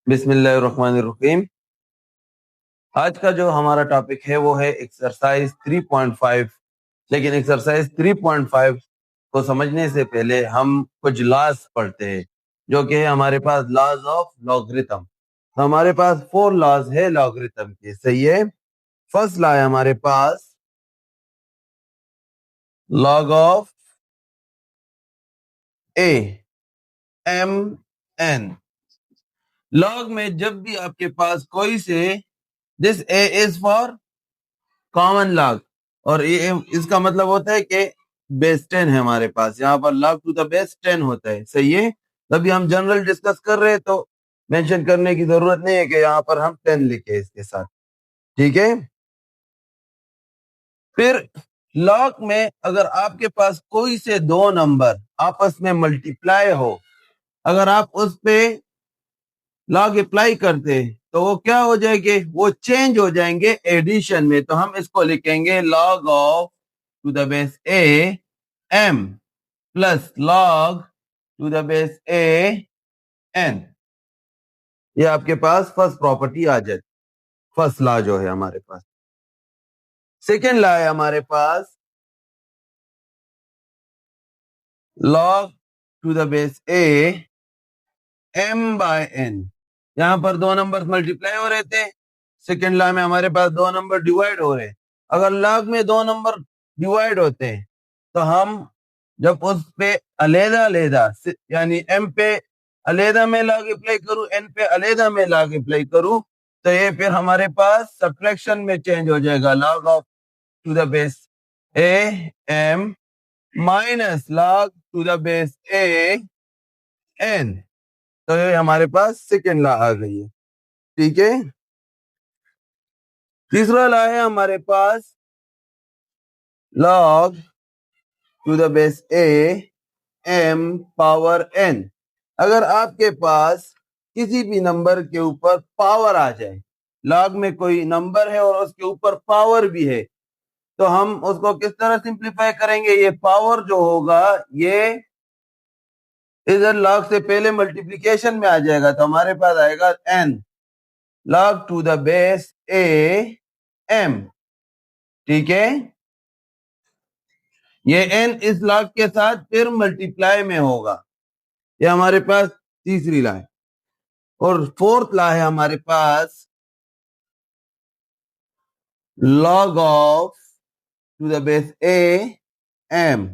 बिस्मिल्लाहिर्रहमानिर्रहीम। आज का जो हमारा टॉपिक है वो है एक्सरसाइज 3.5। लेकिन एक्सरसाइज 3.5 को समझने से पहले हम कुछ लॉज पढ़ते हैं, जो कि है हमारे पास लॉज ऑफ लॉगरिथम। तो हमारे पास 4 लॉज है लॉगरिथम के, सही है। फर्स्ट लॉ है हमारे पास log of A M N. Log में जब भी आपके पास कोई से this A is for common log, और ये इसका मतलब होता है कि बेस 10 है हमारे पास, यहाँ पर लॉग टू द बेस 10 होता है, सही है। तभी हम जनरल डिस्कस कर रहे हैं तो मेंशन करने की जरूरत नहीं है कि यहाँ पर हम 10 लिखे इसके साथ, ठीक है। फिर लॉग में अगर आपके पास कोई से दो नंबर आपस में मल्टीप्लाई हो, अगर आप उस पे लॉग अप्लाई करते हैं तो वो क्या हो जाएंगे, वो चेंज हो जाएंगे एडिशन में। तो हम इसको लिखेंगे log of to the base A M plus log to the base A N. ये आपके पास फर्स्ट प्रॉपर्टी आ जाए, फर्स्ट लॉ जो है हमारे पास। सेकेंड लॉ है हमारे पास log to the base A m by n. यहां पर दो नंबर मल्टीप्लाई हो रहे थे, सेकेंड लॉ में हमारे पास दो नंबर डिवाइड हो रहे हैं। अगर लॉग में दो नंबर डिवाइड होते हैं तो हम जब उस पे अलहदा अलहदा, यानी एम पे अलहदा में लॉग अप्लाई करूं, एन पे अलहदा में लॉग अप्लाई करूं, तो ये फिर हमारे पास सब्ट्रैक्शन में चेंज हो जाएगा। Log of to the base A M minus log to the base A N. तो ये हमारे पास सेकेंड लॉ आ गई है, ठीक है। तीसरा लॉ है हमारे पास log to the base A m power n. अगर आपके पास किसी भी नंबर के ऊपर पावर आ जाए, लॉग में कोई नंबर है और उसके ऊपर पावर भी है, तो हम उसको किस तरह सिंप्लीफाई करेंगे। ये पावर जो होगा ये इधर लॉग से पहले मल्टीप्लिकेशन में आ जाएगा, तो हमारे पास आएगा N log to the base A M, ठीक है। ये एन इस लॉग के साथ फिर मल्टीप्लाई में होगा। ये हमारे पास तीसरी लॉ है। और फोर्थ लॉ है हमारे पास log of to the base a m,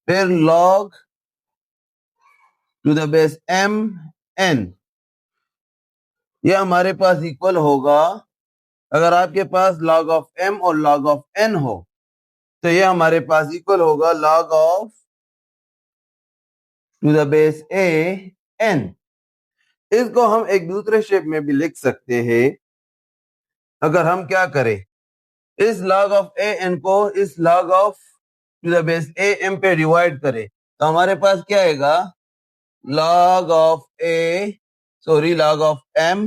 फिर log to the base m n। ये हमारे पास इक्वल होगा, अगर आपके पास log of m और log of n हो तो ये हमारे पास इक्वल होगा log of to the base a n। इसको हम एक दूसरे शेप में भी लिख सकते हैं। अगर हम क्या करें, इस log of a n को इस log of to the base a m पे डिवाइड करें, तो हमारे पास क्या आएगा, log of log of m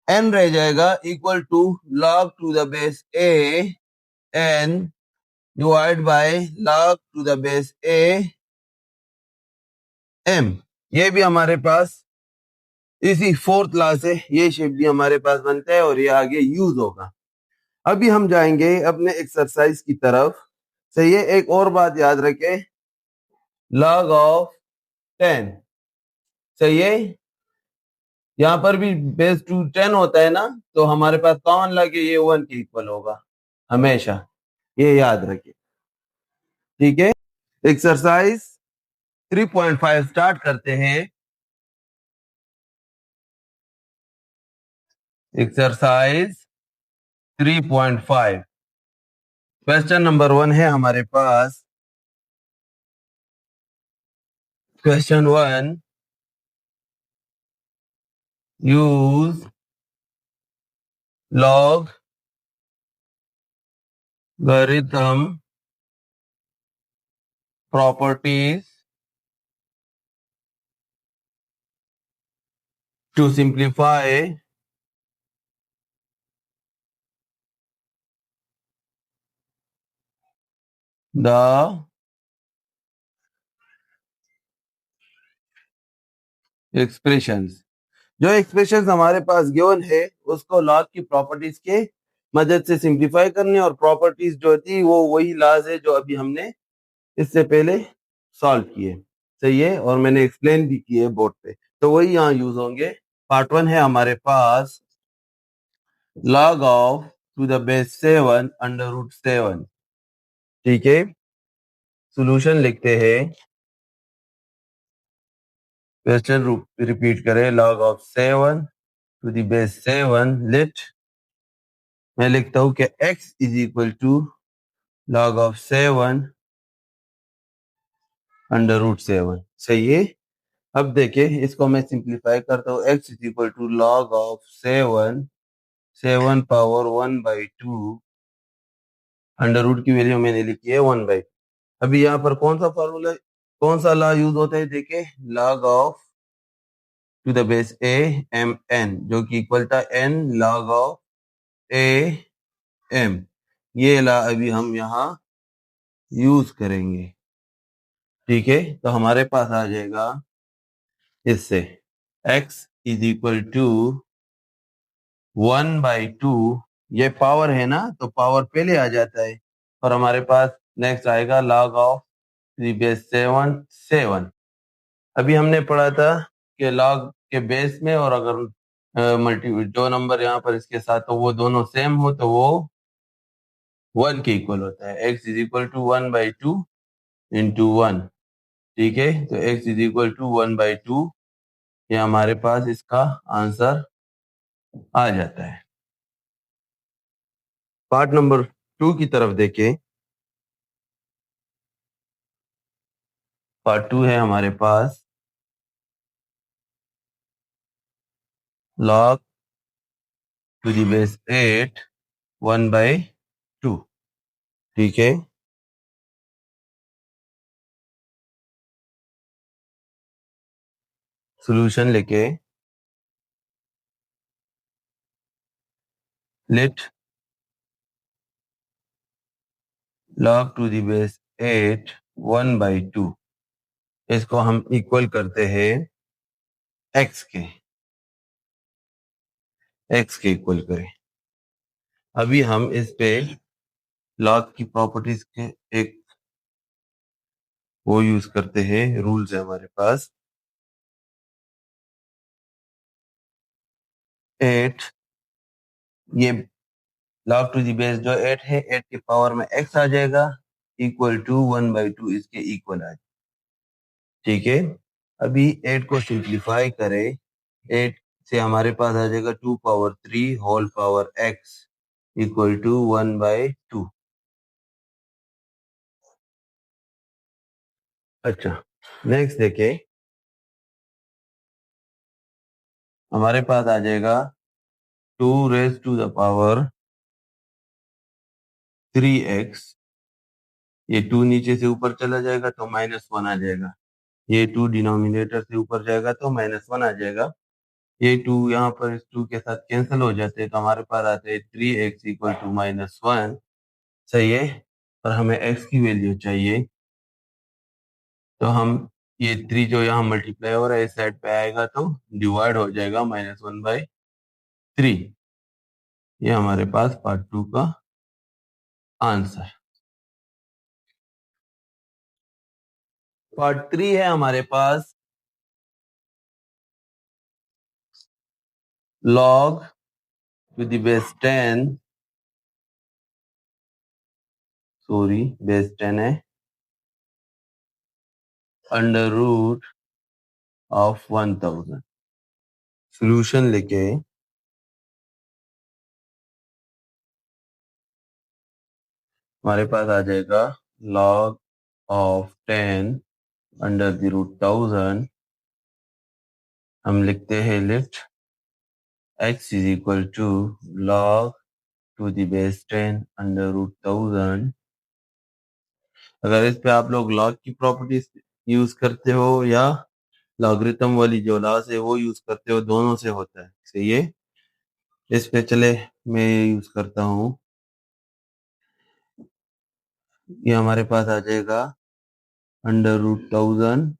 n रह जाएगा equal to log to the base a n divide by log to the base a m। ये भी हमारे पास इसी फोर्थ लॉ से ये शेप भी हमारे पास बनता है और ये आगे यूज होगा। अभी हम जाएंगे अपने एक्सरसाइज की तरफ। सही है, एक और बात याद रखें, log of 10, सही है। यहाँ पर भी बेस टू 10 होता है ना, तो हमारे पास कॉमन लगे ये 1 के इक्वल होगा हमेशा, ये याद रखिए, ठीक है। एक्सरसाइज 3.5 स्टार्ट करते हैं। एक्सरसाइज 3.5 क्वेश्चन नंबर 1 है हमारे पास। Question 1, use logarithm properties to simplify the expressions, जो एक्सप्रेशंस हमारे पास गिवन है उसको लॉग की प्रॉपर्टीज के मदद से सिंप्लीफाई करने, और प्रॉपर्टीज जो थी वो वही लॉज है जो अभी हमने इससे पहले सॉल्व किए। सही है, और मैंने एक्सप्लेन भी किए बोर्ड पे, तो वही यहाँ यूज होंगे। पार्ट 1 है हमारे पास log of to the base 7 under root 7। ठीक है, सोल्यूशन लिखते हैं, क्वेश्चन रिपीट करें। log of 7 to the base 7 let, मैं लिखता हूं कि x is equal to log of 7 under root 7। सही है, अब देखिए इसको मैं सिंप्लीफाई करता हूँ। x is equal to log of 7 power 1/2, under root की वैल्यू मैंने लिखी है 1/2। अभी यहाँ पर कौन सा फॉर्मूला, कौन सा लॉ यूज होता है, देखिए log of to the base a m n, जो कि इक्वल था n log of a m। ये लॉ अभी हम यहाँ यूज करेंगे। ठीक है, तो हमारे पास आ जाएगा इससे x इज इक्वल टू 1/2, ये पावर है ना, तो पावर पहले आ जाता है, और हमारे पास नेक्स्ट आएगा log ऑफ 3 बेस 7 7। अभी हमने पढ़ा था कि log के बेस में, और अगर मल्टी जो नंबर यहाँ पर इसके साथ तो वो दोनों सेम हो तो वो 1 के इक्वल होता है। x is equal to 1/2 into 1। ठीक है, तो x इज इक्वल टू 1/2, ये हमारे पास इसका आंसर आ जाता है। पार्ट नंबर 2 की तरफ देखें। पार्ट 2 है हमारे पास log टू द बेस 8 1/2। ठीक है, सॉल्यूशन लेके let log to the base 8 1/2, इसको हम इक्वल करते हैं x के, x के इक्वल करें। अभी हम इस पे log की प्रॉपर्टीज के एक वो यूज करते हैं, रूल्स है हमारे पास। 8, ये log टू द बेस जो 8 है, 8 के पावर में x आ जाएगा, इक्वल टू 1/2 इसके इक्वल आ जाएगा। ठीक है, अभी 8 को सिंप्लीफाई करें, 8 से हमारे पास आ जाएगा 2 power 3 whole power x equal to 1/2। अच्छा, नेक्स्ट देखें, हमारे पास आ जाएगा 2 raise to the power 3x, ये 2 नीचे से ऊपर चला जाएगा तो -1 आ जाएगा, ये 2 डिनोमिनेटर से ऊपर जाएगा तो -1 आ जाएगा, ये 2 यहाँ पर इस 2 के साथ कैंसिल हो जाते हैं, तो हमारे पास आते हैं 3x इक्वल टू -1। सही है, और हमें x की वैल्यू चाहिए, तो हम ये 3 जो यहाँ मल्टीप्लाई हो रहा है इस साइड पे आएगा तो डिवाइड हो जाएगा -1/3। ये हमारे पास पार्ट 2 का आंसर। पार्ट 3 है हमारे पास log to the base 10, sorry base 10 है, अंडर रूट ऑफ 1000। सोल्यूशन लेके हमारे पास आ जाएगा log of 10 under the root 1000। हम लिखते हैं let x is equal to log to the base 10 under root 1000। अगर इस पे आप लोग log की प्रॉपर्टीज यूज करते हो या लॉगरिथम वाली जो लॉस है वो यूज करते हो, दोनों से होता है। सही है, इस पे चले मैं ये यूज करता हूँ, ये हमारे पास आ जाएगा under root 1000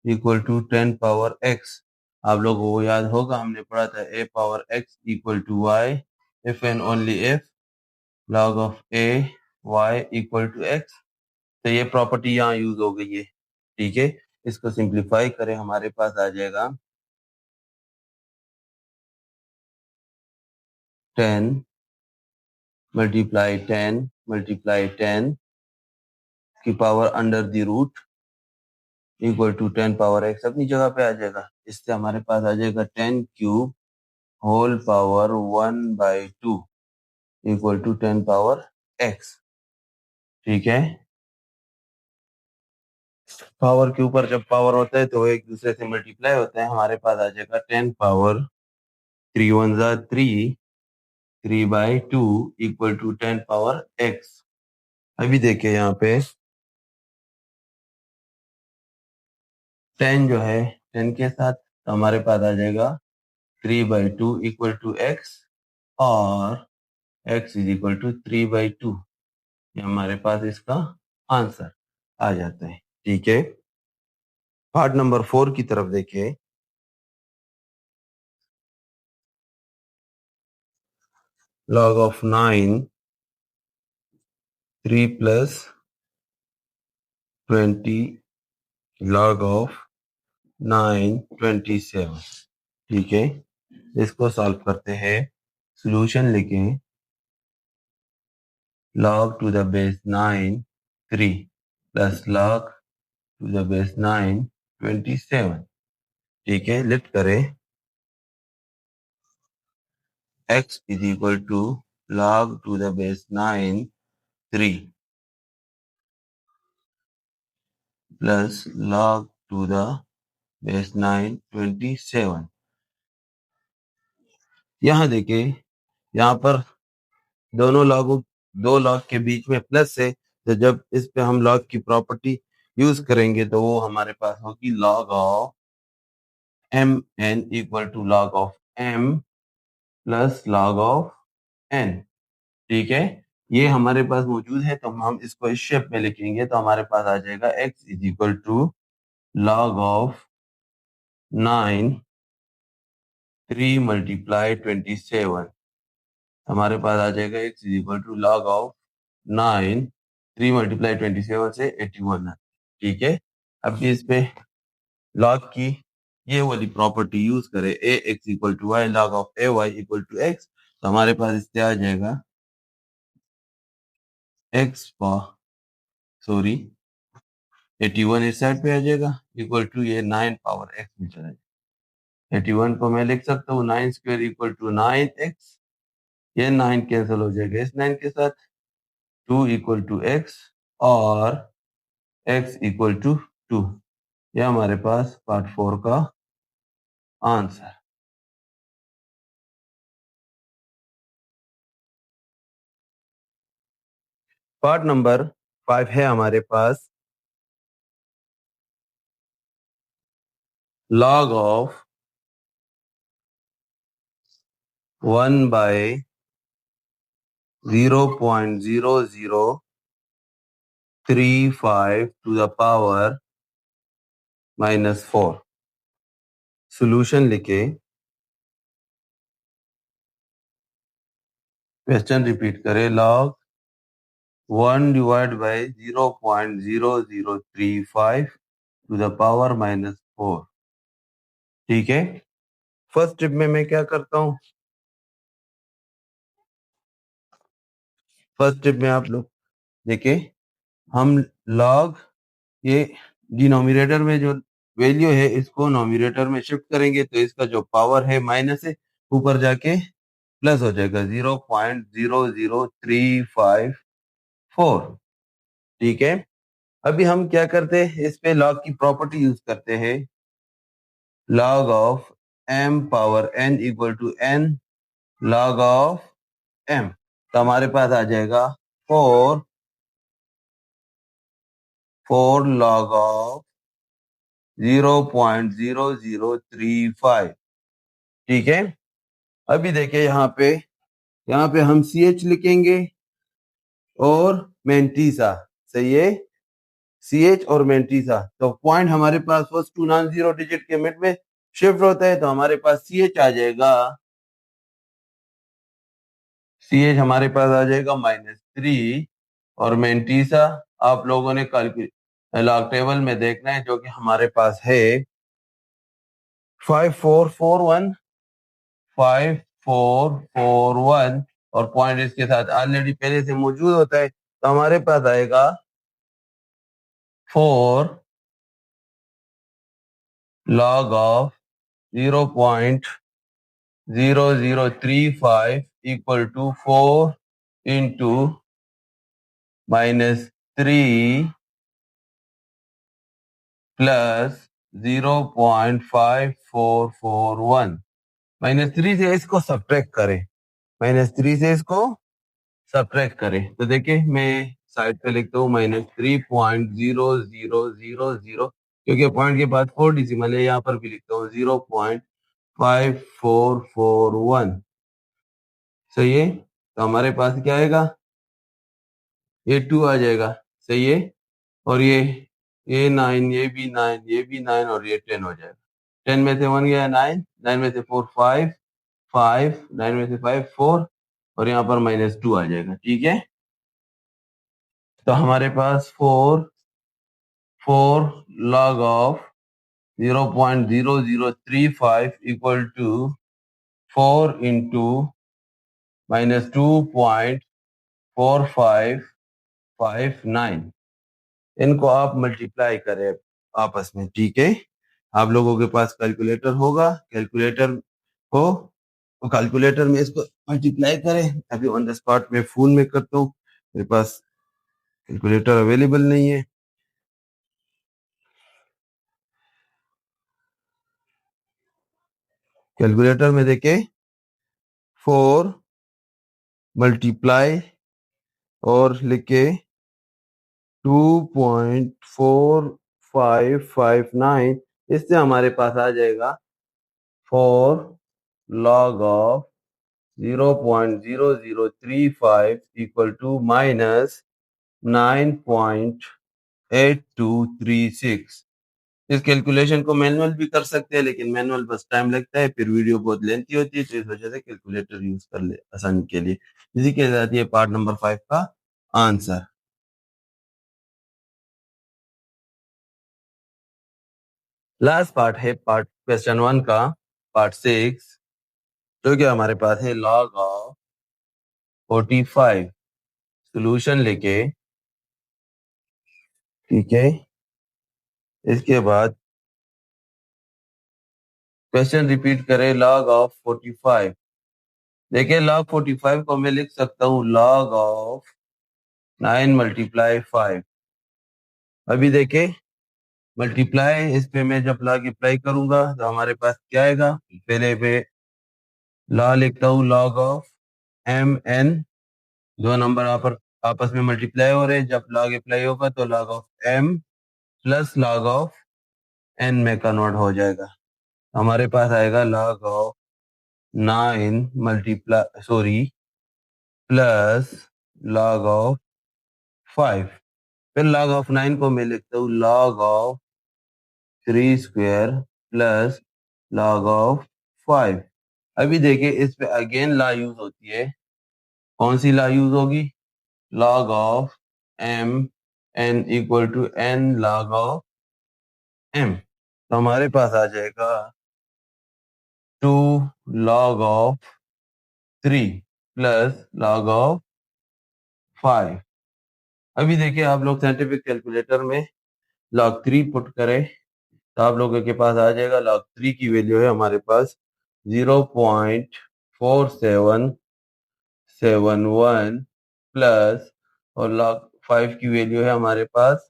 equal to 10 power x। आप लोगों को याद होगा, हमने पढ़ा था a पावर x equal to y if and only if log of a y equal to x। तो ये प्रॉपर्टी यहाँ यूज हो गई है। ठीक है, इसको सिंप्लीफाई करें, हमारे पास आ जाएगा 10 मल्टीप्लाई 10 की power under the root equal to 10 power x अपनी जगह पे आ जाएगा। इससे हमारे पास आ जाएगा 10 cube whole power 1/2 equal to 10 power x। ठीक है, पावर के ऊपर जब पावर होता है तो वो एक दूसरे से मल्टीप्लाई होता है। हमारे पास आ जाएगा 10 पावर 3 1 जा 3/2 इक्वल टू 10 पावर x। अभी देखिए यहाँ पे 10 जो है 10 के साथ, तो हमारे पास आ जाएगा 3/2 इक्वल टू x और x इज इक्वल टू 3/2। ये हमारे पास इसका आंसर आ जाता है। ठीक है, पार्ट नंबर 4 की तरफ देखिए। log of 9 3 plus 20 log of 9 27। ठीक है, इसको सॉल्व करते हैं। सॉल्यूशन लिखें log to the base 9 3 plus log to the base 9 27। ठीक है, लिफ्ट करें x is equal to log to the base 9 3 plus log to the base 9 27। यहाँ देखिए, यहाँ पर दोनों दो लॉग के बीच में प्लस है, तो जब इस पे हम लॉग की प्रॉपर्टी यूज करेंगे तो वो हमारे पास होगी log of M N equal to log of m plus log of n। ठीक है, ये हमारे पास मौजूद है, तो हम इसको इस शेप में लिखेंगे तो हमारे पास आ जाएगा x is equal to log of 9 3 multiply 27। हमारे पास आ जाएगा x is equal to log of 9 3 multiply 27 से 81। ठीक है, अब भी इस पे log की ये वाली प्रॉपर्टी यूज करें a x equal to Y log of a y equal to x, तो हमारे पास इससे आ जाएगा x सॉरी 81 इस साइड पे आ जाएगा इक्वल टू ये 9 पावर x में चला जाएगा। 81 को मैं लिख सकता हूँ 9 स्क्वायर इक्वल टू 9x। ये 9 कैंसिल हो जाएगा इस 9 के साथ, 2 इक्वल टू x और x इक्वल टू 2। ये हमारे पास पार्ट 4 का आंसर। पार्ट नंबर 5 है हमारे पास log of 1 by 0.0035 to the power -4। Solution लिखे, क्वेश्चन रिपीट करें, log 1 divide by 0.0035 to the power -4। ठीक है, फर्स्ट स्टेप में मैं क्या करता हूँ, फर्स्ट स्टेप में आप लोग देखिए, हम log ये डिनोमिनेटर में जो वैल्यू है इसको नोमिनेटर में शिफ्ट करेंगे, तो इसका जो पावर है माइनस है, ऊपर जाके प्लस हो जाएगा 0.00354। ठीक है, अभी हम क्या करते हैं, इस पे log की प्रॉपर्टी यूज करते हैं, log of m power n equal to n log of m। तो हमारे पास आ जाएगा 4 log ऑफ 0.0035। ठीक है, अभी देखिए यहाँ पे हम CH लिखेंगे और मेंटीसा, सही है, CH और मेंटीसा। तो पॉइंट हमारे पास फर्स्ट 2 नॉन जीरो डिजिट के मिड में, शिफ्ट होता है तो हमारे पास सी एच आ जाएगा, सी एच हमारे पास आ जाएगा -3 और मेंटीसा आप लोगों ने लॉग टेबल में देखना है जो कि हमारे पास है 5441 5441 और पॉइंट इसके साथ ऑलरेडी पहले से मौजूद होता है तो हमारे पास आएगा 4 log of 0.0035 equal to 4 into -3 plus 0.5441। -3 से इसको सब्ट्रैक्ट करें, -3 से इसको सब्ट्रैक्ट करें तो देखिए मैं साइड पे लिखता हूँ -3.0000 क्योंकि पॉइंट के बाद 4 डिसिमल है, यहाँ पर भी लिखता हूँ 0.5441। सही है, तो हमारे पास क्या आएगा, ये 2 आ जाएगा। सही है, और ये 9, ये भी 9, ये भी 9 और ये 10 हो जाएगा। 10 में से 1 गया 9, 9 में से 4 5, 5 9 में से 5 4 और यहाँ पर -2 आ जाएगा। ठीक है, तो हमारे पास 4 log of 0.0035 equal to 4 into -2.4559। इनको आप मल्टीप्लाई करें आपस में। ठीक है, आप लोगों के पास कैलकुलेटर होगा, कैलकुलेटर हो तो कैलकुलेटर में इसको मल्टीप्लाई करें। अभी ऑन द स्पॉट में फोन में करता हूँ, मेरे पास कैलकुलेटर अवेलेबल नहीं है। कैलकुलेटर में देखे 4 मल्टीप्लाई और लिखे 2.4559, इससे हमारे पास आ जाएगा 4 log ऑफ 0.0035 इक्वल टू -9.8236। इस कैलकुलेशन को मैनुअल भी कर सकते हैं, लेकिन मैनुअल बस टाइम लगता है, फिर वीडियो बहुत लेंथी होती है, तो इस वजह से कैलकुलेटर यूज कर ले आसानी के लिए। इसी के साथ ये पार्ट नंबर 5 का आंसर। लास्ट पार्ट है पार्ट क्वेश्चन 1 का, पार्ट 6, जो कि हमारे पास है log ऑफ 45। सोल्यूशन लेके, ठीक है, इसके बाद क्वेश्चन रिपीट करें log ऑफ 45। देखिए log 45 को मैं लिख सकता हूँ log ऑफ 9 मल्टीप्लाई 5। अभी देखे मल्टीप्लाई, इस पे मैं जब log अप्लाई करूंगा तो हमारे पास क्या आएगा, पहले पे लॉ लिखता हूँ log ऑफ mn, दो नंबर आपस में मल्टीप्लाई हो रहे हैं, जब log अप्लाई होगा तो log of m plus log of n में कन्वर्ट हो जाएगा। हमारे पास आएगा log of 9 multiply plus log of 5। फिर log ऑफ 9 को मैं लिखता हूँ log of 3 square plus log of 5। अभी देखिए इस पे अगेन लॉ यूज होती है, कौन सी लॉ यूज होगी, log of m n equal to n log of m। तो हमारे पास आ जाएगा 2 log of 3 plus log of 5। अभी देखिए आप लोग साइंटिफिक कैलकुलेटर में log 3 पुट करें तो आप लोगों के पास आ जाएगा, log 3 की वैल्यू है हमारे पास 0.4771 प्लस, और log 5 की वैल्यू है हमारे पास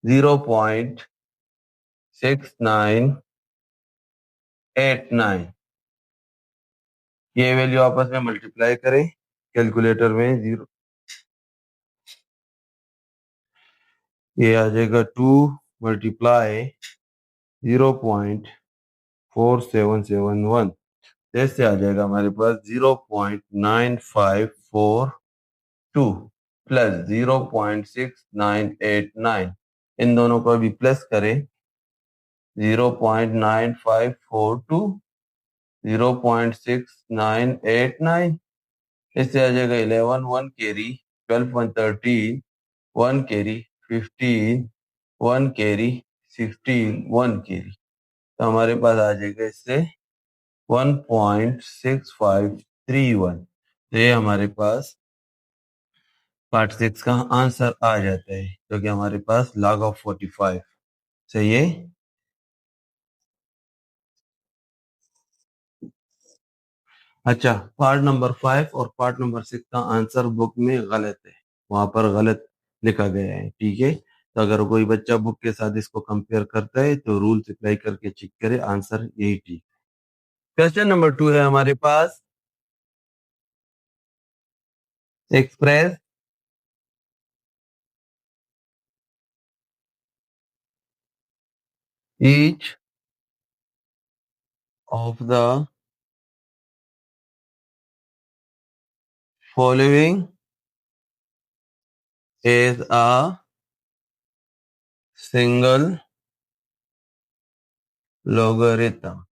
0.6989। ये वैल्यू आपस में मल्टीप्लाई करें कैलकुलेटर में, ये आ जाएगा 2 मल्टीप्लाई 0.4771, जैसे आ जाएगा हमारे पास 0.9542 प्लस 0.6989। इन दोनों को अभी प्लस करें 0.9542, 0.6989, इससे आ जाएगा 11 1 कैरी, 12 1 13, 1 कैरी, 15 1 कैरी, 16 1 कैरी, तो हमारे पास आ जाएगा इससे 1.6531। तो ये हमारे पास पार्ट 6 का आंसर आ जाता है, जो कि हमारे पास log ऑफ 45 सही है। अच्छा, पार्ट नंबर 5 और पार्ट नंबर 6 का आंसर बुक में गलत है, वहां पर गलत लिखा गया है, ठीक है। तो अगर कोई बच्चा बुक के साथ इसको कंपेयर करता है तो रूल्स अप्लाई करके चेक करे, आंसर यही ठीक। क्वेश्चन नंबर 2 है हमारे पास, express each of the following is a single logarithm.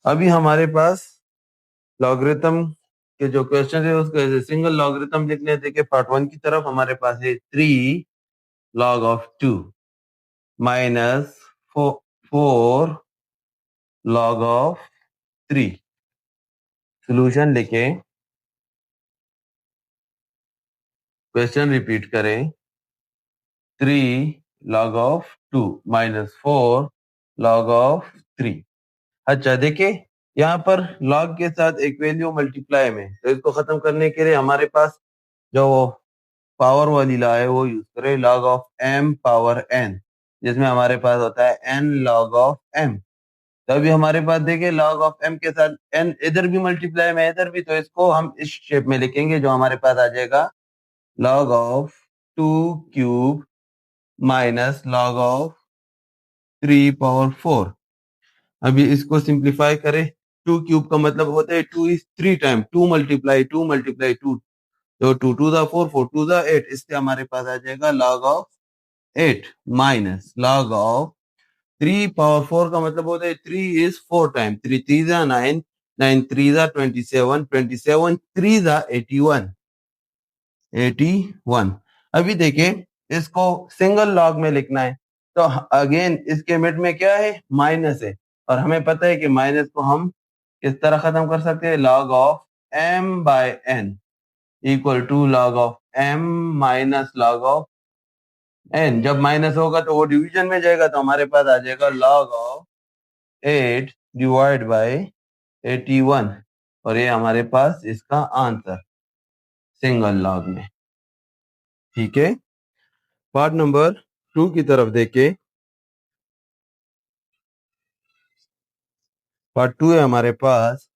अभी हमारे पास लॉगरिथम के जो क्वेश्चन है उसके सिंगल लॉगरिथम लिखने देखिए, पार्ट 1 की तरफ हमारे पास है 3 log of 2 minus 4 log of 3। Solution लिखे, क्वेश्चन रिपीट करें, 3 log of 2 minus 4 log of 3। अच्छा देखिए, यहाँ पर log के साथ एक वैल्यू मल्टीप्लाई में, तो इसको खत्म करने के लिए हमारे पास जो पावर वाली ला है वो यूज करें, log of m power n, जिसमें हमारे पास होता है n log ऑफ m। तो अभी हमारे पास देखिए log ऑफ m के साथ n इधर भी मल्टीप्लाई में इधर भी, तो इसको हम इस शेप में लिखेंगे, जो हमारे पास आ जाएगा log of 2 cube minus log of 3 power 4। अभी इसको सिंप्लीफाई करें, 2 क्यूब का मतलब होता है 2 इज 3 टाइम, 2 मल्टीप्लाई 2, तो 2 टू द 4, 4 टू द 8, इससे हमारे पास आ जाएगा log of 8 minus log of 3 power 4 का मतलब होता है 3 इज 4 टाइम, 3 3 जा 9, 9 3 जा 27, 27 3 जा 81, 81। अभी देखिए, इसको सिंगल लॉग में लिखना है, तो अगेन इसके मिड में क्या है, माइनस है, और हमें पता है कि माइनस को हम किस तरह खत्म कर सकते हैं, log of m by n equal to log of m minus log of n। जब माइनस होगा तो वो डिवीजन में जाएगा, तो हमारे पास आ जाएगा log ऑफ 8 डिवाइड बाय 81, और ये हमारे पास इसका आंसर सिंगल लॉग में, ठीक है। पार्ट नंबर 2 की तरफ देखें, पार्ट 2 है हमारे पास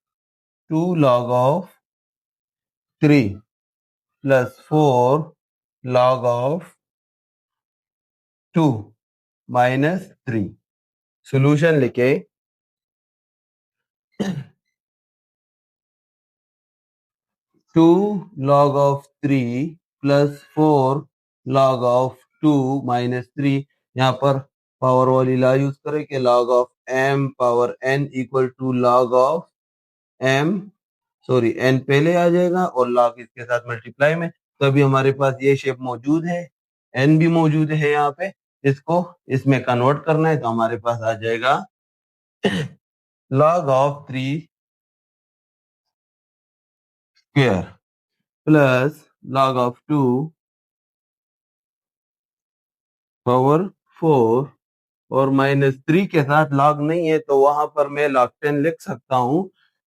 2 log of 3 plus 4 log of 2 minus 3। Solution लिखे, 2 log of 3 plus 4 log of 2 minus 3, यहाँ पर पावर वाली ला यूज करें कि log of m power n equal to log of m, sorry n पहले आ जाएगा और log इसके साथ मल्टीप्लाई में, तो अभी हमारे पास ये शेप मौजूद है, n भी मौजूद है यहाँ पे, इसको इसमें कन्वर्ट करना है, तो हमारे पास आ जाएगा log of 3 square plus log of 2 power 4, और माइनस 3 के साथ log नहीं है तो वहां पर मैं log 10 लिख सकता हूं,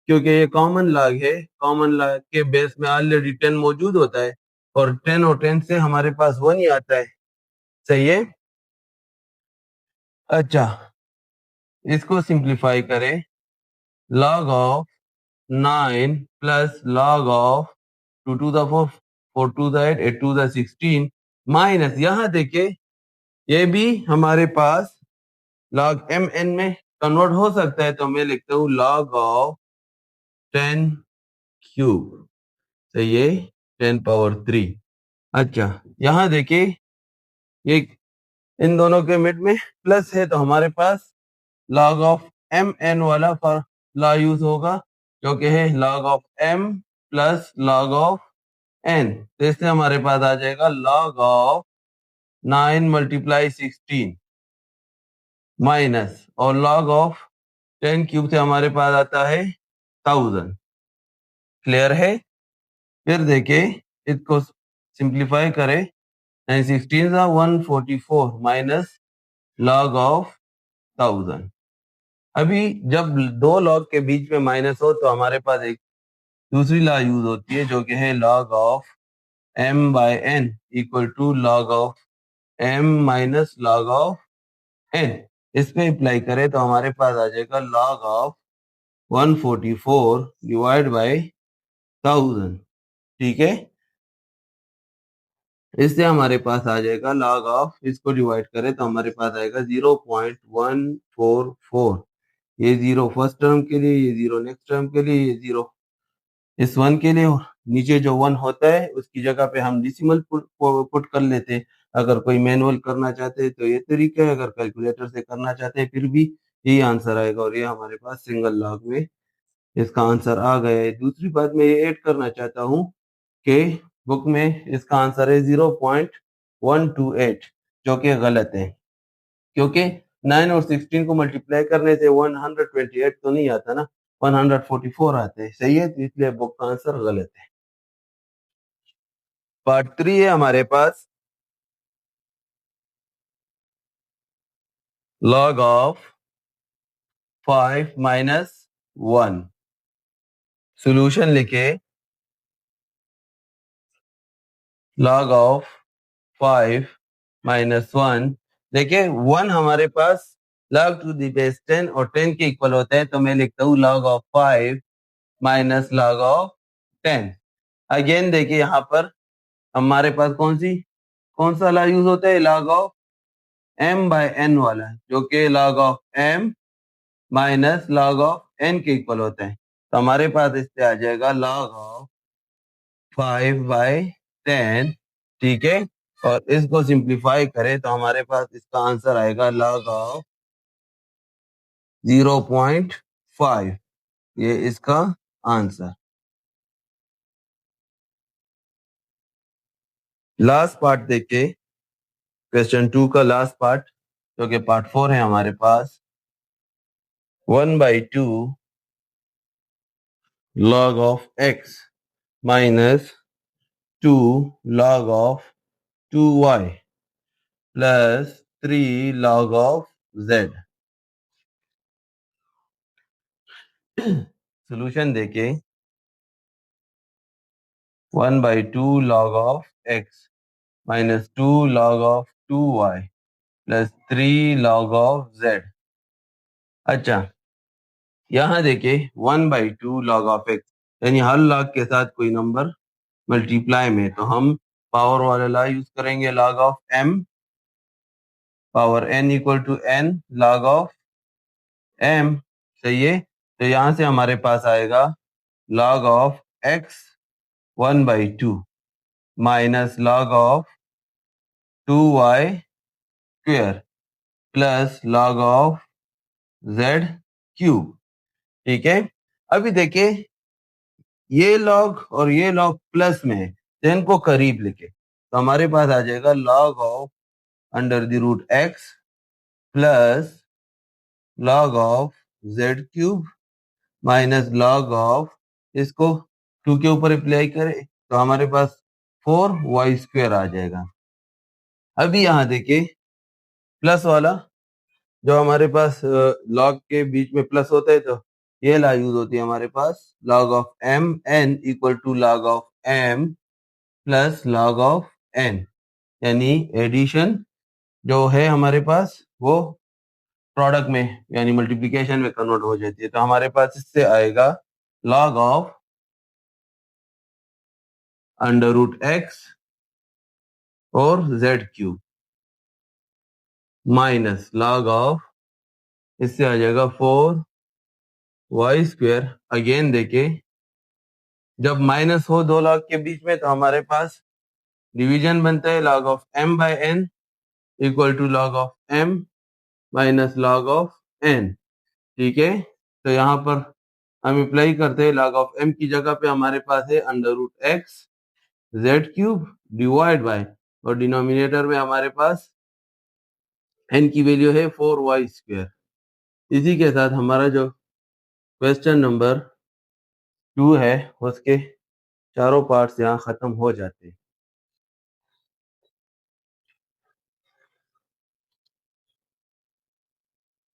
क्योंकि ये कॉमन log है, कॉमन log के बेस में ऑलरेडी 10 मौजूद होता है, और 10 और 10 से हमारे पास 1 ही आता है, सही है। अच्छा, इसको सिंप्लीफाई करें, log of 9 plus log of 2 to the 4, 4 to the 8, 8 to the 16, minus यहाँ देखिए ये भी हमारे पास log m n में कन्वर्ट हो सकता है, तो मैं लिखता हूँ log ऑफ 10 क्यूब, सही है, 10 पावर 3। अच्छा यहाँ देखिए, ये इन दोनों के मिड में प्लस है तो हमारे पास log ऑफ एम एन वाला फॉर्मूला यूज होगा, जो कि है log of m plus log of n। तो इससे हमारे पास आ जाएगा log ऑफ 9 मल्टीप्लाई 16 माइनस, और log ऑफ 10 क्यूब से हमारे पास आता है 1000। क्लियर है? फिर देखिए, इसको सिंप्लीफाई करें। 9 16 144 माइनस log ऑफ 1000। अभी जब दो लॉग के बीच में माइनस हो तो हमारे पास एक दूसरी लॉ यूज होती है, जो कि है log of m by n equal to log of m minus log of n। इस पे अप्लाई करें तो हमारे पास आ जाएगा log ऑफ 144 डिवाइड बाय 1000। ठीक है, इससे हमारे पास आ जाएगा log ऑफ, इसको डिवाइड करें तो हमारे पास आएगा 0.144। ये 0 फर्स्ट टर्म के लिए, ये 0 नेक्स्ट टर्म के लिए, ये 0 इस 1 के लिए। नीचे जो 1 होता है उसकी जगह पे हम डिसिमल पुट कर लेते हैं। अगर कोई मैनुअल करना चाहते हैं तो ये तरीका है, अगर कैलकुलेटर से करना चाहते हैं फिर भी यही आंसर आएगा, और ये हमारे पास सिंगल लॉग में इसका आंसर आ गया है। दूसरी बात मैं ये ऐड करना चाहता हूँ कि बुक में इसका आंसर है 0.128, जो कि गलत है, क्योंकि 9 और 16 को मल्टीप्लाई करने से 128 तो नहीं आता ना, 144 आते हैं। सही है, तो इसलिए बुक का आंसर गलत है। पार्ट 3 है हमारे पास log ऑफ 5 माइनस 1। सोल्यूशन लिखे, log ऑफ 5 माइनस 1। देखिए 1 हमारे पास log टू द बेस 10 और 10 के इक्वल होता है, तो मैं लिखता हूँ log of 5 minus log of 10। Again देखिए यहाँ पर हमारे पास कौन सा ला यूज होता है, log of m by n वाला, जो कि log of m minus log of n के इक्वल होता है। तो हमारे पास इससे आ जाएगा log ऑफ 5 बाय 10। ठीक है, और इसको सिंप्लीफाई करें तो हमारे पास इसका आंसर आएगा log ऑफ 0.5। ये इसका आंसर। लास्ट पार्ट देखिए, क्वेश्चन 2 का लास्ट पार्ट, जो कि पार्ट 4 है हमारे पास। 1/2 log of x minus 2 log of 2y plus 3 log of z। Solution देके 1/2 log of x minus 2 log of 2y plus 3 log of z। अच्छा, यहाँ देखिए 1/2 log ऑफ x, यानी हर log के साथ कोई नंबर मल्टीप्लाई में, तो हम पावर वाला लॉ यूज करेंगे, log of m power n equal to n log of m। सही है, तो यहाँ से हमारे पास आएगा log of x 1/2 minus log of 2y square plus log of z cube. ठीक है, अभी देखिए ये log और ये log प्लस में है, तो इनको करीब लिखे तो हमारे पास आ जाएगा log of under the root x plus log of z cube minus log of, इसको 2 के ऊपर अप्लाई करें तो हमारे पास 4y स्क्वेयर आ जाएगा। अभी यहाँ देखिए प्लस वाला, जो हमारे पास लॉग के बीच में प्लस होता है, तो ये ला यूज होती है हमारे पास log of m n equal to log of m plus log of n, यानी एडिशन जो है हमारे पास वो प्रोडक्ट में यानी मल्टीप्लिकेशन में कन्वर्ट हो जाती है। तो हमारे पास इससे आएगा log of under root x और z cube minus log of, इससे आ जाएगा 4y स्क्वेयर। अगेन देखिए जब माइनस हो दो log के बीच में तो हमारे पास डिवीजन बनता है log of m by n, equal to log of m minus log of n। ठीक है, तो यहाँ पर हम अप्लाई करते हैं, log ऑफ m की जगह पे हमारे पास है under root x z cube divide by, और डिनोमिनेटर में हमारे पास n की वैल्यू है 4y²। इसी के साथ हमारा जो क्वेश्चन नंबर 2 है उसके चारों पार्ट्स यहाँ खत्म हो जाते हैं।